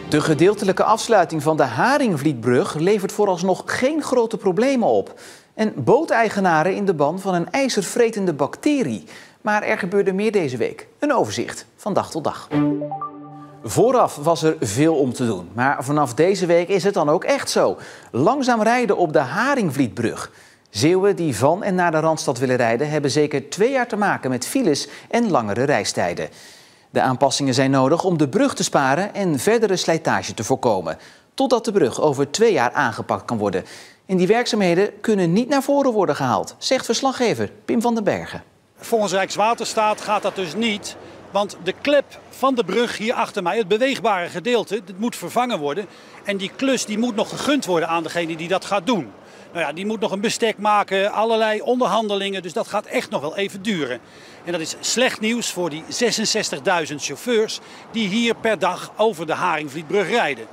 De gedeeltelijke afsluiting van de Haringvlietbrug levert vooralsnog geen grote problemen op. En booteigenaren in de ban van een ijzervretende bacterie. Maar er gebeurde meer deze week. Een overzicht van dag tot dag. Vooraf was er veel om te doen. Maar vanaf deze week is het dan ook echt zo. Langzaam rijden op de Haringvlietbrug. Zeeuwen die van en naar de Randstad willen rijden hebben zeker 2 jaar te maken met files en langere reistijden. De aanpassingen zijn nodig om de brug te sparen en verdere slijtage te voorkomen. Totdat de brug over 2 jaar aangepakt kan worden. En die werkzaamheden kunnen niet naar voren worden gehaald, zegt verslaggever Pim van den Bergen. Volgens Rijkswaterstaat gaat dat dus niet. Want de klep van de brug hier achter mij, het beweegbare gedeelte, dat moet vervangen worden. En die klus die moet nog gegund worden aan degene die dat gaat doen. Nou ja, die moet nog een bestek maken, allerlei onderhandelingen. Dus dat gaat echt nog wel even duren. En dat is slecht nieuws voor die 66.000 chauffeurs die hier per dag over de Haringvlietbrug rijden.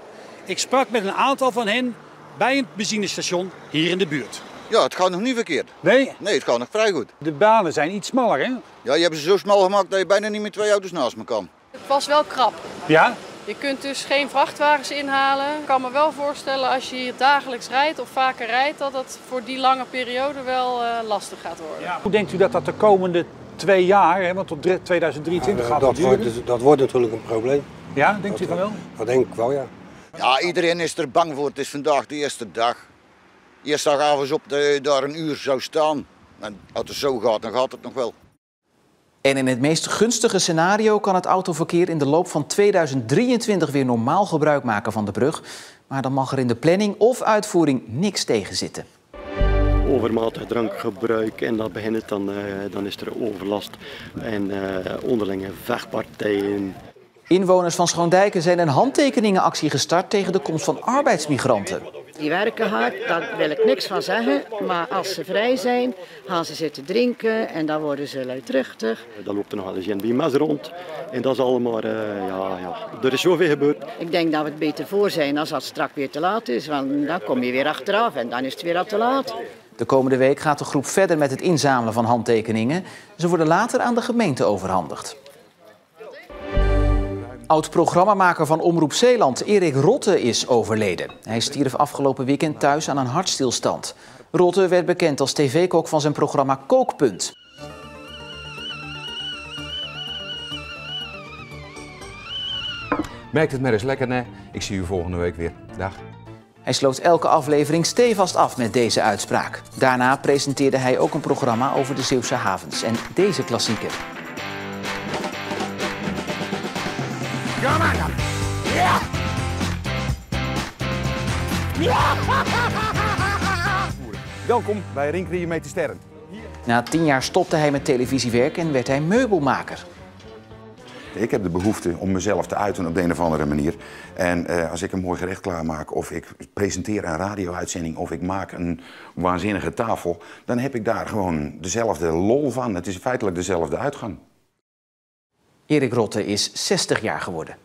Ik sprak met een aantal van hen bij een benzinestation hier in de buurt. Ja, het gaat nog niet verkeerd. Nee? Nee, het gaat nog vrij goed. De banen zijn iets smaller, hè? Ja, je hebt ze zo smal gemaakt dat je bijna niet meer 2 auto's naast me kan. Het was wel krap. Ja? Je kunt dus geen vrachtwagens inhalen. Ik kan me wel voorstellen als je hier dagelijks rijdt of vaker rijdt, dat dat voor die lange periode wel lastig gaat worden. Ja. Hoe denkt u dat dat de komende 2 jaar, hè, want tot 2023 gaat het duren? Dat wordt natuurlijk een probleem. Ja, denkt u van wel? Dat denk ik wel, ja. Ja, iedereen is er bang voor. Het is vandaag de eerste dag. Eerst gaven ze op dat je daar 1 uur zou staan. En als het zo gaat, dan gaat het nog wel. En in het meest gunstige scenario kan het autoverkeer in de loop van 2023 weer normaal gebruik maken van de brug. Maar dan mag er in de planning of uitvoering niks tegen zitten. Overmatig drankgebruik en dat begint dan is er overlast en onderlinge vechtpartijen. Inwoners van Schoondijken zijn een handtekeningenactie gestart tegen de komst van arbeidsmigranten. Die werken hard, daar wil ik niks van zeggen. Maar als ze vrij zijn, gaan ze zitten drinken en dan worden ze luidruchtig. Dan loopt er nog wel eens een BMS rond. En dat is allemaal, er is zoveel gebeurd. Ik denk dat we het beter voor zijn als dat straks weer te laat is. Want dan kom je weer achteraf en dan is het weer al te laat. De komende week gaat de groep verder met het inzamelen van handtekeningen. Ze worden later aan de gemeente overhandigd. Oud-programmamaker van Omroep Zeeland, Erik Rotte, is overleden. Hij stierf afgelopen weekend thuis aan een hartstilstand. Rotte werd bekend als tv-kok van zijn programma Kookpunt. Merkt het maar eens lekker, nee. Ik zie u volgende week weer. Dag. Hij sloot elke aflevering stevast af met deze uitspraak. Daarna presenteerde hij ook een programma over de Zeeuwse havens. En deze klassieker. Ja, maar dan. Ja! Ja! Welkom bij Rinkriën met de Sterren. Na 10 jaar stopte hij met televisiewerk en werd hij meubelmaker. Ik heb de behoefte om mezelf te uiten op de een of andere manier. En als ik een mooi gerecht klaarmaak, of ik presenteer een radio-uitzending, of ik maak een waanzinnige tafel, dan heb ik daar gewoon dezelfde lol van. Het is feitelijk dezelfde uitgang. Erik Rotte is 60 jaar geworden.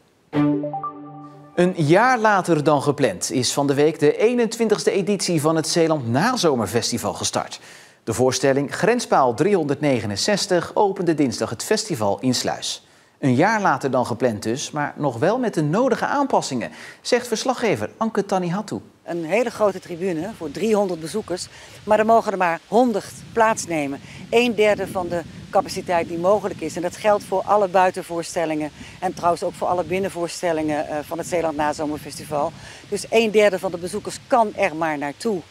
Een jaar later dan gepland is van de week de 21e editie van het Zeeland Nazomerfestival gestart. De voorstelling Grenspaal 369 opende dinsdag het festival in Sluis. Een jaar later dan gepland dus, maar nog wel met de nodige aanpassingen, zegt verslaggever Anke Tanihatu. Een hele grote tribune voor 300 bezoekers, maar er mogen er maar 100 plaatsnemen. 1/3 van de capaciteit die mogelijk is. En dat geldt voor alle buitenvoorstellingen en trouwens ook voor alle binnenvoorstellingen van het Zeeland Nazomerfestival. Dus 1/3 van de bezoekers kan er maar naartoe.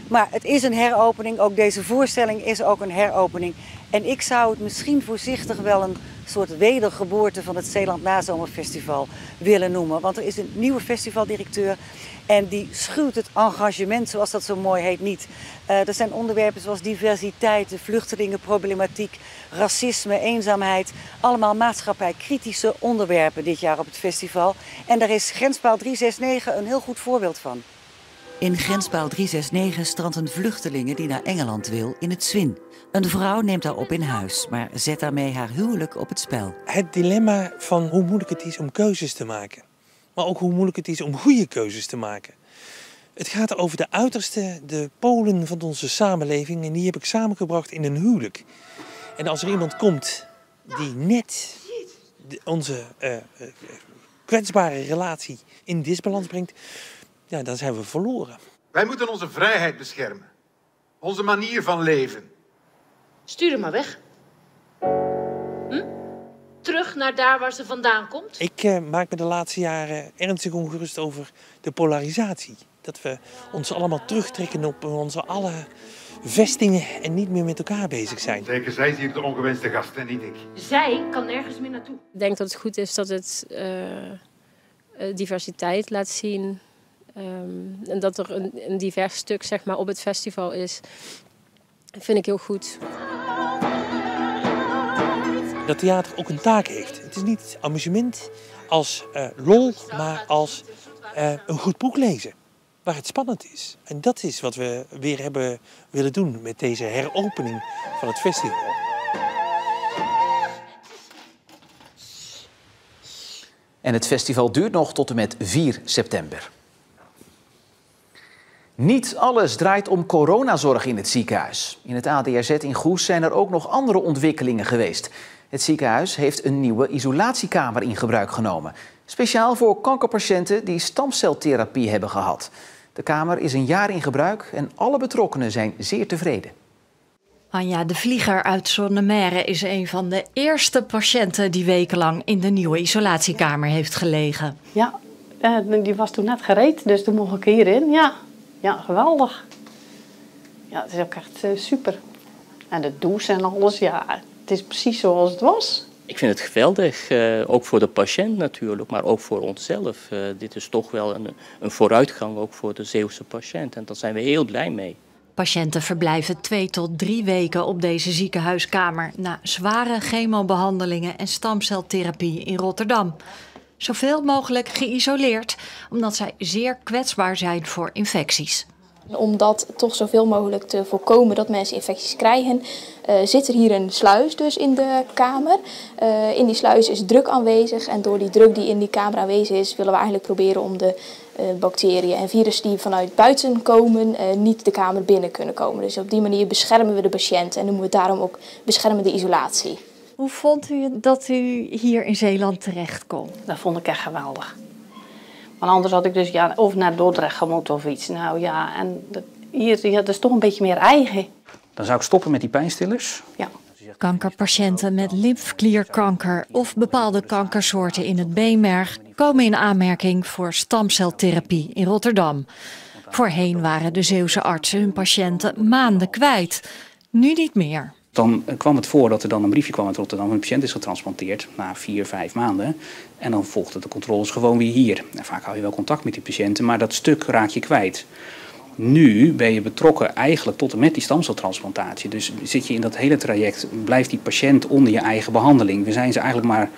Maar het is een heropening, ook deze voorstelling is ook een heropening. En ik zou het misschien voorzichtig wel een soort wedergeboorte van het Zeeland Nazomerfestival willen noemen. Want er is een nieuwe festivaldirecteur en die schuwt het engagement, zoals dat zo mooi heet, niet. Er zijn onderwerpen zoals diversiteit, de vluchtelingenproblematiek, racisme, eenzaamheid. Allemaal maatschappijkritische onderwerpen dit jaar op het festival. En daar is Grenspaal 369 een heel goed voorbeeld van. In Grenspaal 369 strandt een vluchtelinge die naar Engeland wil in het Zwin. Een vrouw neemt haar op in huis, maar zet daarmee haar huwelijk op het spel. Het dilemma van hoe moeilijk het is om keuzes te maken. Maar ook hoe moeilijk het is om goede keuzes te maken. Het gaat over de uiterste, de polen van onze samenleving. En die heb ik samengebracht in een huwelijk. En als er iemand komt die net onze kwetsbare relatie in disbalans brengt, ja, dan zijn we verloren. Wij moeten onze vrijheid beschermen. Onze manier van leven. Stuur hem maar weg. Terug naar daar waar ze vandaan komt. Ik maak me de laatste jaren ernstig ongerust over de polarisatie. Dat we ons allemaal terugtrekken op onze alle vestingen en niet meer met elkaar bezig zijn. Zeker, zij is hier de ongewenste gast en niet ik. Zij kan nergens meer naartoe. Ik denk dat het goed is dat het diversiteit laat zien. En dat er een divers stuk, zeg maar, op het festival is. Dat vind ik heel goed. Dat theater ook een taak heeft. Het is niet amusement als lol, maar als een goed boek lezen. Waar het spannend is. En dat is wat we weer hebben willen doen met deze heropening van het festival. En het festival duurt nog tot en met 4 september. Niet alles draait om coronazorg in het ziekenhuis. In het ADRZ in Goes zijn er ook nog andere ontwikkelingen geweest. Het ziekenhuis heeft een nieuwe isolatiekamer in gebruik genomen. Speciaal voor kankerpatiënten die stamceltherapie hebben gehad. De kamer is een jaar in gebruik en alle betrokkenen zijn zeer tevreden. Anja de Vlieger uit Zonnemerre is een van de eerste patiënten die wekenlang in de nieuwe isolatiekamer heeft gelegen. Ja, die was toen net gereed, dus toen mocht ik hierin. Ja, geweldig. Ja, het is ook echt super. En de douche en alles, ja, het is precies zoals het was. Ik vind het geweldig, ook voor de patiënt natuurlijk, maar ook voor onszelf. Dit is toch wel een vooruitgang ook voor de Zeeuwse patiënt en daar zijn we heel blij mee. Patiënten verblijven 2 tot 3 weken op deze ziekenhuiskamer na zware chemobehandelingen en stamceltherapie in Rotterdam. Zoveel mogelijk geïsoleerd, omdat zij zeer kwetsbaar zijn voor infecties. Om dat toch zoveel mogelijk te voorkomen dat mensen infecties krijgen, zit er hier een sluis dus in de kamer. In die sluis is druk aanwezig en door die druk die in die kamer aanwezig is, willen we eigenlijk proberen om de bacteriën en virussen die vanuit buiten komen, niet de kamer binnen kunnen komen. Dus op die manier beschermen we de patiënt en noemen we het daarom ook beschermende isolatie. Hoe vond u dat u hier in Zeeland terecht kon? Dat vond ik echt geweldig. Want anders had ik dus of naar Dordrecht gemoeten of iets. Nou ja, en hier dat is toch een beetje meer eigen. Dan zou ik stoppen met die pijnstillers. Ja. Kankerpatiënten met lymfeklierkanker of bepaalde kankersoorten in het beenmerg komen in aanmerking voor stamceltherapie in Rotterdam. Voorheen waren de Zeeuwse artsen hun patiënten maanden kwijt. Nu niet meer. Dan kwam het voor dat er dan een briefje kwam uit Rotterdam. Een patiënt is getransplanteerd na 4-5 maanden. En dan volgden de controles gewoon weer hier. En vaak hou je wel contact met die patiënten, maar dat stuk raak je kwijt. Nu ben je betrokken eigenlijk tot en met die stamceltransplantatie. Dus zit je in dat hele traject, blijft die patiënt onder je eigen behandeling. We zijn ze eigenlijk maar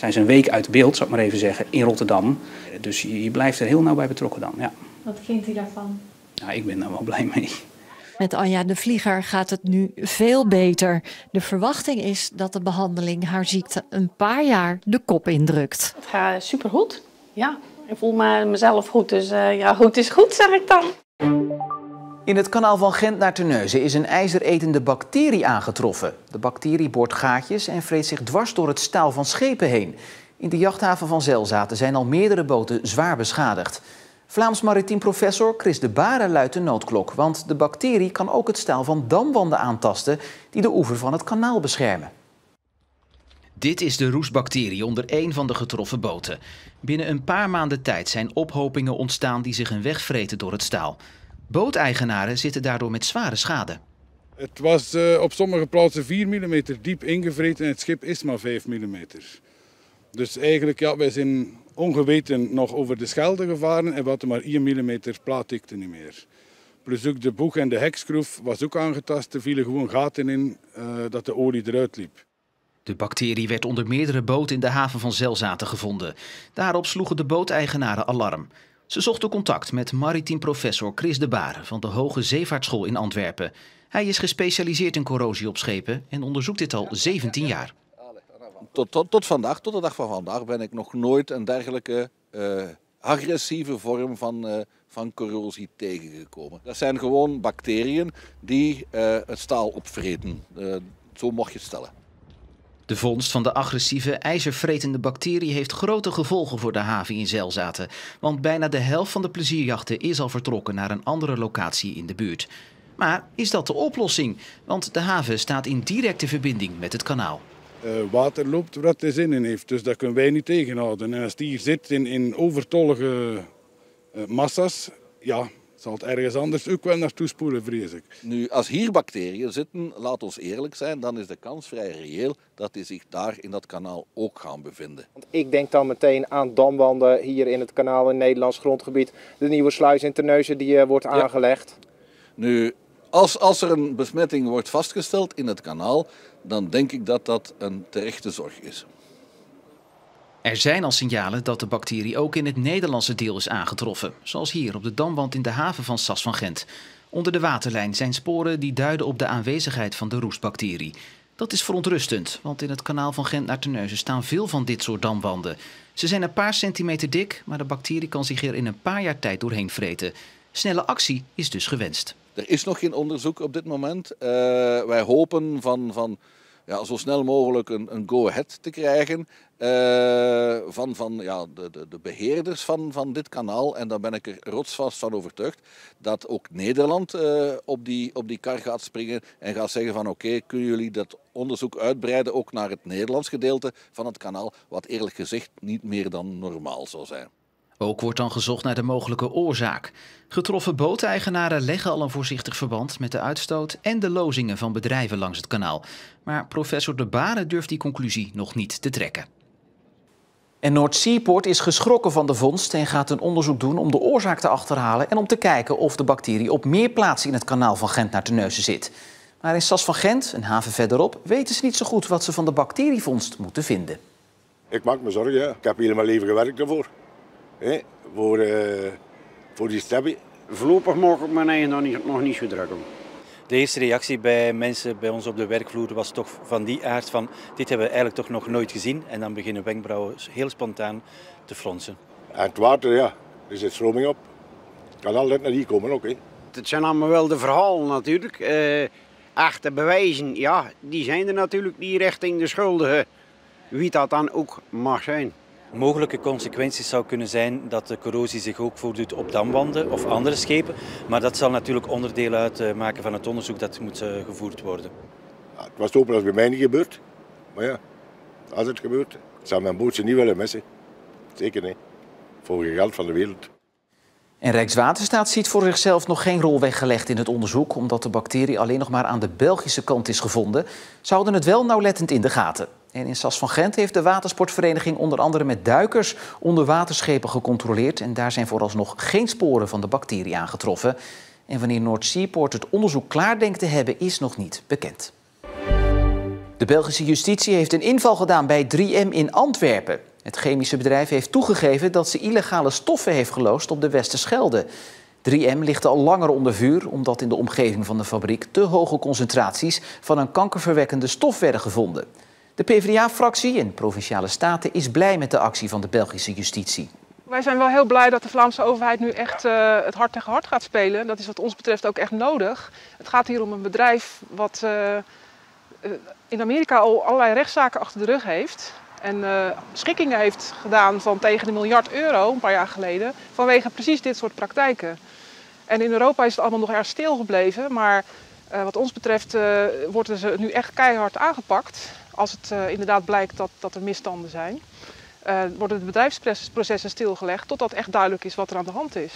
een week uit beeld, zou ik maar even zeggen, in Rotterdam. Dus je blijft er heel nauw bij betrokken dan, ja. Wat vindt u daarvan? Ja, ik ben daar wel blij mee. Met Anja de Vlieger gaat het nu veel beter. De verwachting is dat de behandeling haar ziekte een paar jaar de kop indrukt. Het gaat supergoed. Ja, ik voel mezelf goed. Dus ja, goed is goed, zeg ik dan. In het kanaal van Gent naar Terneuzen is een ijzeretende bacterie aangetroffen. De bacterie boort gaatjes en vreet zich dwars door het staal van schepen heen. In de jachthaven van Zelzaten zijn al meerdere boten zwaar beschadigd. Vlaams maritiem professor Chris de Bare luidt de noodklok, want de bacterie kan ook het staal van damwanden aantasten die de oever van het kanaal beschermen. Dit is de roestbacterie onder één van de getroffen boten. Binnen een paar maanden tijd zijn ophopingen ontstaan die zich een weg vreten door het staal. Booteigenaren zitten daardoor met zware schade. Het was op sommige plaatsen 4 mm diep ingevreten en het schip is maar 5 mm. Dus eigenlijk, ja, wij zijn ongeweten nog over de Schelde gevaren en we hadden maar 1 mm plaatdikte niet meer. Plus ook de boeg en de hekschroef was ook aangetast. Er vielen gewoon gaten in dat de olie eruit liep. De bacterie werd onder meerdere boten in de haven van Zelzaten gevonden. Daarop sloegen de booteigenaren alarm. Ze zochten contact met maritiem professor Chris de Bare van de Hoge Zeevaartschool in Antwerpen. Hij is gespecialiseerd in corrosie op schepen en onderzoekt dit al 17 jaar. Tot vandaag, tot de dag van vandaag, ben ik nog nooit een dergelijke agressieve vorm van corrosie tegengekomen. Dat zijn gewoon bacteriën die het staal opvreten. Zo mocht je het stellen. De vondst van de agressieve, ijzervretende bacterie heeft grote gevolgen voor de haven in Zelzaten. Want bijna de helft van de plezierjachten is al vertrokken naar een andere locatie in de buurt. Maar is dat de oplossing? Want de haven staat in directe verbinding met het kanaal. Water loopt waar het zin in heeft, dus dat kunnen wij niet tegenhouden. En als die hier zit in overtollige massa's, ja, zal het ergens anders ook wel naartoe spoelen, vrees ik. Nu, als hier bacteriën zitten, laat ons eerlijk zijn, dan is de kans vrij reëel dat die zich daar in dat kanaal ook gaan bevinden. Ik denk dan meteen aan damwanden hier in het kanaal in Nederlands grondgebied. De nieuwe sluis in Terneuzen die wordt aangelegd. Nu, als er een besmetting wordt vastgesteld in het kanaal, dan denk ik dat dat een terechte zorg is. Er zijn al signalen dat de bacterie ook in het Nederlandse deel is aangetroffen. Zoals hier op de damwand in de haven van Sas van Gent. Onder de waterlijn zijn sporen die duiden op de aanwezigheid van de roestbacterie. Dat is verontrustend, want in het kanaal van Gent naar Terneuzen staan veel van dit soort damwanden. Ze zijn een paar centimeter dik, maar de bacterie kan zich er in een paar jaar tijd doorheen vreten. Snelle actie is dus gewenst. Er is nog geen onderzoek op dit moment. Wij hopen van zo snel mogelijk een go-ahead te krijgen van de beheerders van dit kanaal. En daar ben ik er rotsvast van overtuigd dat ook Nederland op die kar gaat springen en gaat zeggen van oké, kunnen jullie dat onderzoek uitbreiden ook naar het Nederlands gedeelte van het kanaal, wat eerlijk gezegd niet meer dan normaal zou zijn. Ook wordt dan gezocht naar de mogelijke oorzaak. Getroffen booteigenaren leggen al een voorzichtig verband met de uitstoot en de lozingen van bedrijven langs het kanaal. Maar professor De Baren durft die conclusie nog niet te trekken. En Noordzeeport is geschrokken van de vondst en gaat een onderzoek doen om de oorzaak te achterhalen en om te kijken of de bacterie op meer plaatsen in het kanaal van Gent naar Terneuzen zit. Maar in Sas van Gent, een haven verderop, weten ze niet zo goed wat ze van de bacterievondst moeten vinden. Ik maak me zorgen, ja. Ik heb heel mijn leven gewerkt daarvoor. Voor die stemming. Voorlopig maak ik mijn eigen nog niet zo druk om. De eerste reactie bij mensen bij ons op de werkvloer was toch van die aard van dit hebben we eigenlijk toch nog nooit gezien. En dan beginnen wenkbrauwen heel spontaan te fronsen. En het water, ja, er zit stroming op. Het kan altijd naar hier komen ook. Het zijn allemaal wel de verhalen natuurlijk. Echte bewijzen, ja, die zijn er natuurlijk niet richting de schuldigen. Wie dat dan ook mag zijn. Mogelijke consequenties zou kunnen zijn dat de corrosie zich ook voordoet op damwanden of andere schepen. Maar dat zal natuurlijk onderdeel uitmaken van het onderzoek dat moet gevoerd worden. Ja, het was hopen dat het bij mij niet gebeurt. Maar ja, als het gebeurt, ik zou mijn bootje niet willen missen. Zeker niet. Voor het geld van de wereld. En Rijkswaterstaat ziet voor zichzelf nog geen rol weggelegd in het onderzoek, omdat de bacterie alleen nog maar aan de Belgische kant is gevonden. Ze houden het wel nauwlettend in de gaten. En in Sas van Gent heeft de watersportvereniging onder andere met duikers onderwaterschepen gecontroleerd. En daar zijn vooralsnog geen sporen van de bacterie aangetroffen. En wanneer Noordzeeport het onderzoek klaar denkt te hebben, is nog niet bekend. De Belgische justitie heeft een inval gedaan bij 3M in Antwerpen. Het chemische bedrijf heeft toegegeven dat ze illegale stoffen heeft geloosd op de Westerschelde. 3M ligt al langer onder vuur omdat in de omgeving van de fabriek te hoge concentraties van een kankerverwekkende stof werden gevonden. De PvdA-fractie in Provinciale Staten is blij met de actie van de Belgische justitie. Wij zijn wel heel blij dat de Vlaamse overheid nu echt het hart tegen hart gaat spelen. Dat is wat ons betreft ook echt nodig. Het gaat hier om een bedrijf wat in Amerika al allerlei rechtszaken achter de rug heeft. En schikkingen heeft gedaan van tegen €1 miljard een paar jaar geleden vanwege precies dit soort praktijken. En in Europa is het allemaal nog erg stil gebleven, maar wat ons betreft worden ze nu echt keihard aangepakt. Als het inderdaad blijkt dat er misstanden zijn, worden de bedrijfsprocessen stilgelegd totdat echt duidelijk is wat er aan de hand is.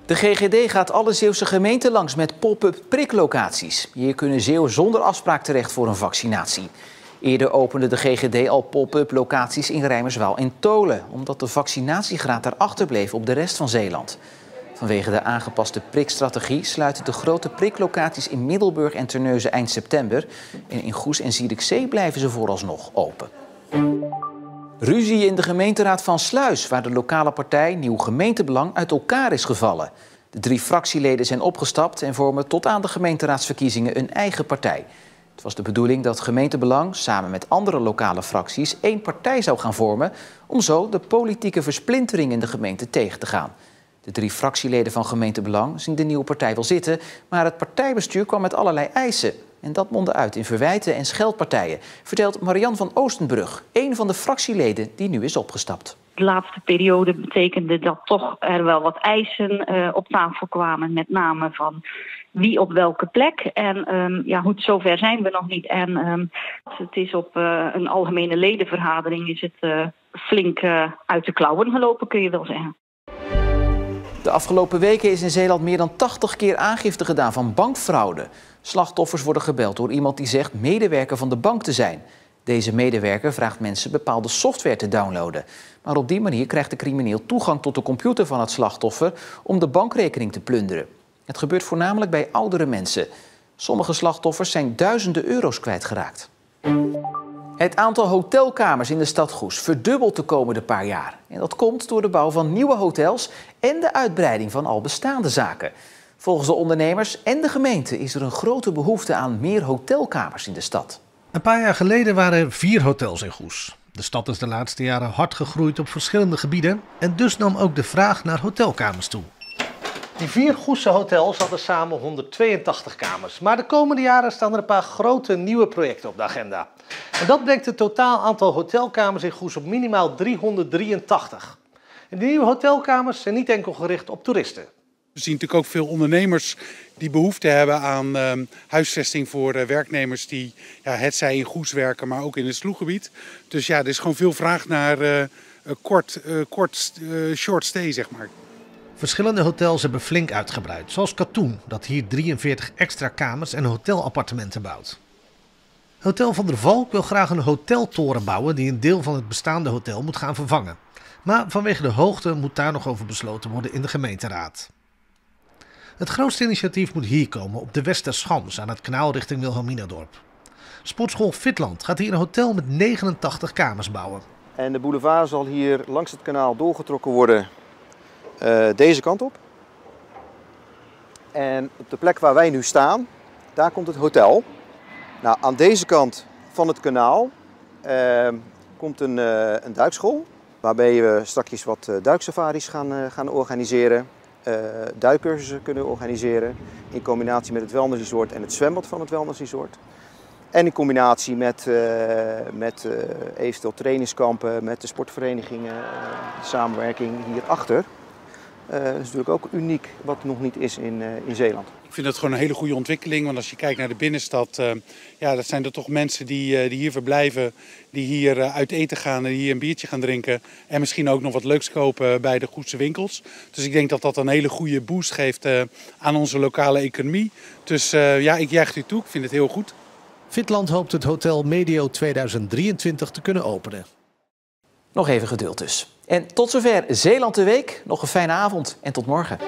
De GGD gaat alle Zeeuwse gemeenten langs met pop-up priklocaties. Hier kunnen Zeeuwen zonder afspraak terecht voor een vaccinatie. Eerder opende de GGD al pop-up locaties in Rijmerswaal en Tolen, omdat de vaccinatiegraad daarachter bleef op de rest van Zeeland. Vanwege de aangepaste prikstrategie sluiten de grote priklocaties in Middelburg en Terneuzen eind september. En in Goes en Zierikzee blijven ze vooralsnog open. Ruzie in de gemeenteraad van Sluis, waar de lokale partij Nieuw Gemeentebelang uit elkaar is gevallen. De 3 fractieleden zijn opgestapt en vormen tot aan de gemeenteraadsverkiezingen een eigen partij. Het was de bedoeling dat Gemeentebelang samen met andere lokale fracties 1 partij zou gaan vormen om zo de politieke versplintering in de gemeente tegen te gaan. De 3 fractieleden van Gemeentebelang zien de nieuwe partij wel zitten, maar het partijbestuur kwam met allerlei eisen. En dat mondde uit in verwijten en scheldpartijen, vertelt Marianne van Oostenbrug, een van de fractieleden die nu is opgestapt. De laatste periode betekende dat toch er wel wat eisen op tafel kwamen. Met name van wie op welke plek. En goed, zover zijn we nog niet. En het is op een algemene ledenvergadering is het flink uit de klauwen gelopen, kun je wel zeggen. De afgelopen weken is in Zeeland meer dan 80 keer aangifte gedaan van bankfraude. Slachtoffers worden gebeld door iemand die zegt medewerker van de bank te zijn. Deze medewerker vraagt mensen bepaalde software te downloaden. Maar op die manier krijgt de crimineel toegang tot de computer van het slachtoffer om de bankrekening te plunderen. Het gebeurt voornamelijk bij oudere mensen. Sommige slachtoffers zijn duizenden euro's kwijtgeraakt. Het aantal hotelkamers in de stad Goes verdubbelt de komende paar jaar. En dat komt door de bouw van nieuwe hotels en de uitbreiding van al bestaande zaken. Volgens de ondernemers en de gemeente is er een grote behoefte aan meer hotelkamers in de stad. Een paar jaar geleden waren er 4 hotels in Goes. De stad is de laatste jaren hard gegroeid op verschillende gebieden en dus nam ook de vraag naar hotelkamers toe. Die 4 Goese hotels hadden samen 182 kamers. Maar de komende jaren staan er een paar grote nieuwe projecten op de agenda. En dat brengt het totaal aantal hotelkamers in Goes op minimaal 383. En die nieuwe hotelkamers zijn niet enkel gericht op toeristen. We zien natuurlijk ook veel ondernemers die behoefte hebben aan huisvesting voor werknemers die hetzij in Goes werken, maar ook in het Sloeggebied. Dus ja, er is gewoon veel vraag naar short stay, zeg maar. Verschillende hotels hebben flink uitgebreid, zoals Katoen, dat hier 43 extra kamers en hotelappartementen bouwt. Hotel Van der Valk wil graag een hoteltoren bouwen die een deel van het bestaande hotel moet gaan vervangen. Maar vanwege de hoogte moet daar nog over besloten worden in de gemeenteraad. Het grootste initiatief moet hier komen, op de Westerschans, aan het kanaal richting Wilhelminadorp. Sportschool Fitland gaat hier een hotel met 89 kamers bouwen. En de boulevard zal hier langs het kanaal doorgetrokken worden deze kant op. En op de plek waar wij nu staan, daar komt het hotel. Nou, aan deze kant van het kanaal komt een duikschool, waarbij we straks wat duiksafaris gaan organiseren. Duikcursussen kunnen organiseren in combinatie met het wellnessresort en het zwembad van het wellnessresort. En in combinatie met eventueel trainingskampen, met de sportverenigingen, de samenwerking hierachter. Dat is natuurlijk ook uniek wat nog niet is in Zeeland. Ik vind dat gewoon een hele goede ontwikkeling, want als je kijkt naar de binnenstad, dat zijn er toch mensen die hier verblijven, die hier uit eten gaan en hier een biertje gaan drinken en misschien ook nog wat leuks kopen bij de Goedse winkels. Dus ik denk dat dat een hele goede boost geeft aan onze lokale economie. Dus ik juich u toe, ik vind het heel goed. Fitland hoopt het hotel medio 2023 te kunnen openen. Nog even geduld dus. En tot zover Zeeland de Week. Nog een fijne avond en tot morgen.